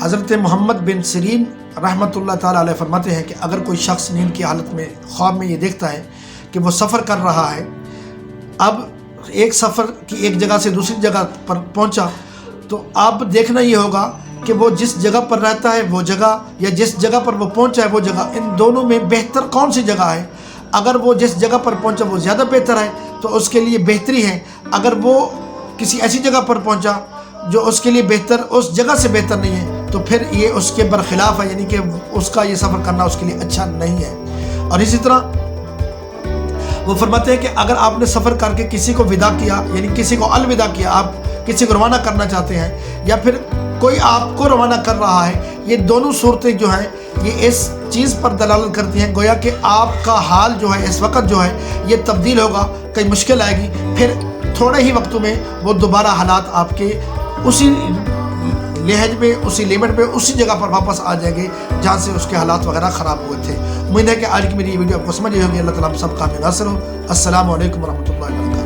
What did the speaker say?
حضرت محمد بن سیرین رحمۃ اللہ تعالیٰ علیہ فرماتے ہیں کہ اگر کوئی شخص نیند کی حالت میں خواب میں یہ دیکھتا ہے کہ وہ سفر کر رہا ہے، اب ایک سفر کی ایک جگہ سے دوسری جگہ پر پہنچا، تو اب دیکھنا یہ ہوگا کہ وہ جس جگہ پر رہتا ہے وہ جگہ یا جس جگہ پر وہ پہنچا ہے وہ جگہ، ان دونوں میں بہتر کون سی جگہ ہے۔ اگر وہ جس جگہ پر پہنچا وہ زیادہ بہتر ہے تو اس کے لیے بہتری ہے، اگر وہ کسی ایسی جگہ پر پہنچا جو اس کے لیے بہتر اس جگہ سے بہتر نہیں ہے تو پھر یہ اس کے برخلاف ہے، یعنی کہ اس کا یہ سفر کرنا اس کے لیے اچھا نہیں ہے۔ اور اسی طرح وہ فرماتے ہیں کہ اگر آپ نے سفر کر کے کسی کو وداع کیا، یعنی کسی کو الوداع کیا، آپ کسی کو روانہ کرنا چاہتے ہیں یا پھر کوئی آپ کو روانہ کر رہا ہے، یہ دونوں صورتیں جو ہیں یہ اس چیز پر دلالت کرتی ہیں گویا کہ آپ کا حال جو ہے اس وقت جو ہے یہ تبدیل ہوگا، کئی مشکل آئے گی، پھر تھوڑے ہی وقتوں میں وہ دوبارہ حالات آپ کے اسی لہج میں، اسی لیمٹ میں، اسی جگہ پر واپس آ جائیں گے جہاں سے اس کے حالات وغیرہ خراب ہوئے تھے۔ امید ہے کہ آج کی میری یہ ویڈیو آپ کو سمجھ آئی ہوگی۔ اللہ تعالیٰ ہم سب کا حامی ناصر ہو۔ السلام علیکم ورحمۃ اللہ وبرکاتہ۔